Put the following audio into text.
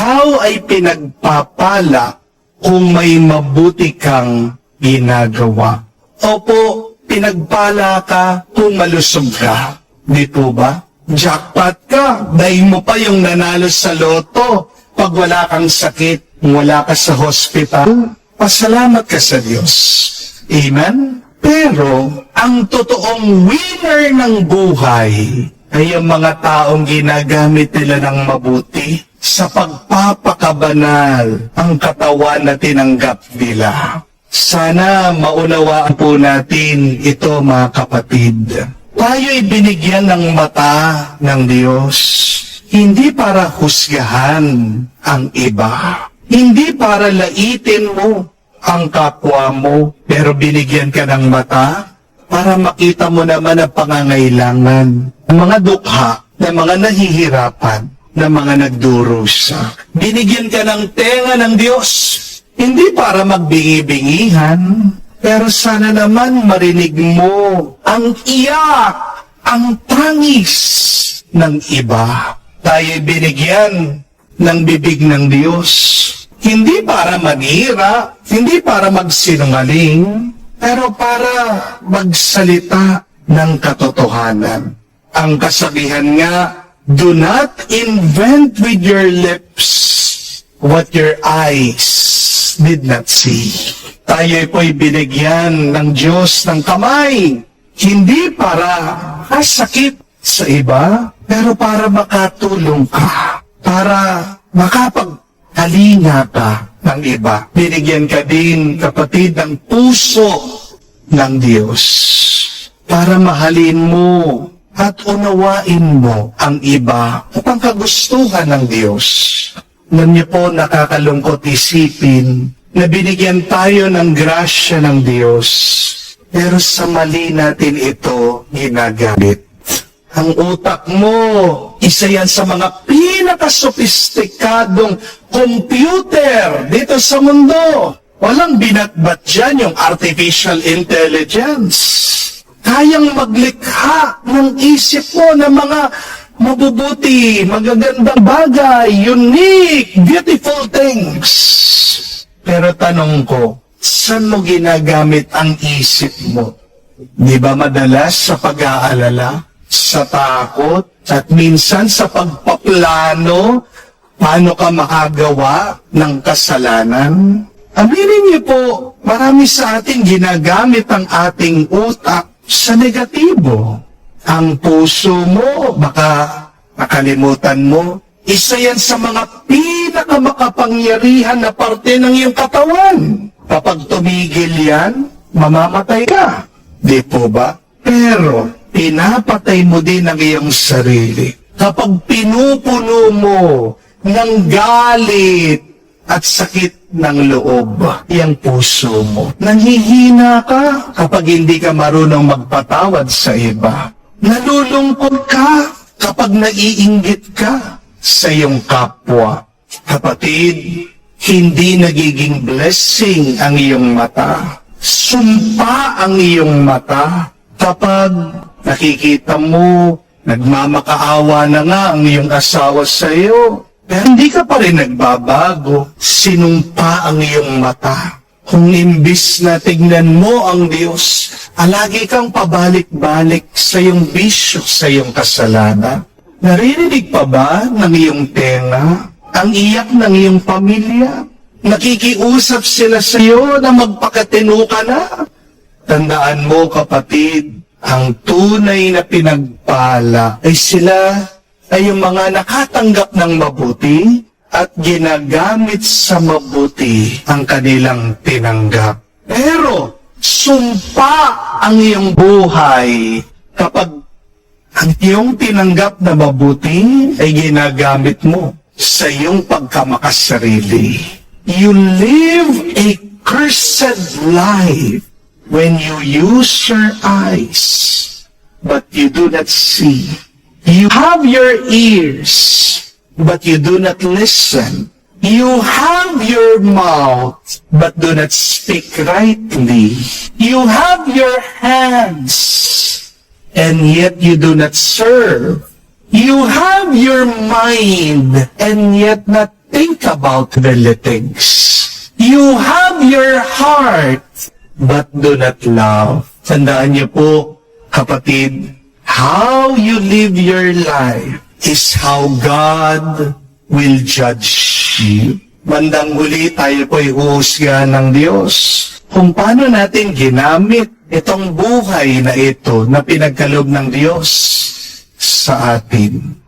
ikaw ay pinagpapala kung may mabuti kang ginagawa. Opo, pinagpala ka kung malusog ka. Di po ba? Jackpot ka. Dahil mo pa yung nanalo sa loto. Pag wala kang sakit, wala ka sa hospital, pasalamat ka sa Diyos. Amen? Pero, ang totoong winner ng buhay ay yung mga taong ginagamit nila ng mabuti sa pagpapakabanal ang katawan na tinanggap nila. Sana maunawaan po natin ito, mga kapatid. Tayo'y binigyan ng mata ng Diyos, hindi para husgahan ang iba, hindi para laitin mo ang kapwa mo, pero binigyan ka ng mata para makita mo naman ang pangangailangan ng mga dukha, ng mga nahihirapan, ng mga nagdurusa. Binigyan ka ng tenga ng Diyos, hindi para magbingi-bingihan, pero sana naman marinig mo ang iyak, ang tangis ng iba. Tayo'y binigyan ng bibig ng Diyos, hindi para manira, hindi para magsinungaling, pero para magsalita ng katotohanan. Ang kasabihan nga, do not invent with your lips what your eyes did not see. Tayo po'y binigyan ng Diyos ng kamay, hindi para kasakit sa iba, pero para makatulong ka, para makapagtalinga ka ng iba. Binigyan ka din, kapatid, ng puso ng Diyos para mahalin mo at unawain mo ang iba at ang kagustuhan ng Diyos. Alam niyo po, nakakalungkot isipin na binigyan tayo ng grasya ng Diyos, pero sa mali natin ito ginagamit. Ang utak mo, isa yan sa mga pinakasophisticadong computer dito sa mundo. Walang binatbat dyan yung artificial intelligence. Kayang maglikha ng isip mo ng mga mabubuti, magagandang bagay, unique, beautiful things. Pero tanong ko, saan mo ginagamit ang isip mo? Di ba madalas sa pag-aalala, sa takot, at minsan sa pagpaplano, paano ka makagawa ng kasalanan? Aminin niyo po, marami sa atin ginagamit ang ating utak sa negatibo. Ang puso mo, baka nakalimutan mo, isa yan sa mga pinakamakapangyarihan na parte ng iyong katawan. Kapag tumigil yan, mamamatay ka. Di po ba? Pero, pinapatay mo din ang iyong sarili. Kapag pinupuno mo ng galit at sakit ng loob, iyang puso mo, nanghihina ka kapag hindi ka marunong magpatawad sa iba. Nalulungkot ka kapag naiinggit ka sa iyong kapwa. Kapatid, hindi nagiging blessing ang iyong mata. Sumpa ang iyong mata kapag nakikita mo, nagmamakaawa na nga ang iyong asawa sa iyo, pero hindi ka pa rin nagbabago. Sinumpa ang iyong mata. Kung imbis na tignan mo ang Diyos, alagi kang pabalik-balik sa iyong bisyo, sa iyong kasalanan. Naririnig pa ba ng iyong tenga ang iyak ng iyong pamilya? Nakikiusap sila sa iyo na magpakatino ka na? Tandaan mo, kapatid, ang tunay na pinagpala ay sila ay yung mga nakatanggap ng mabuti at ginagamit sa mabuti ang kanilang tinanggap. Pero, sumpa ang iyong buhay kapag ang iyong tinanggap na mabuti ay ginagamit mo sa iyong pagkamakasarili. You live a cursed life when you use your eyes, but you do not see. You have your ears, but you do not listen. You have your mouth, but do not speak rightly. You have your hands, and yet you do not serve. You have your mind, and yet not think about the things. You have your heart, but do not love. Tandaan niyo po, kapatid, how you live your life is how God will judge you. Bandang huli, tayo po'y huhusga ng Diyos kung paano natin ginamit itong buhay na ito na pinagkaloob ng Diyos sa atin.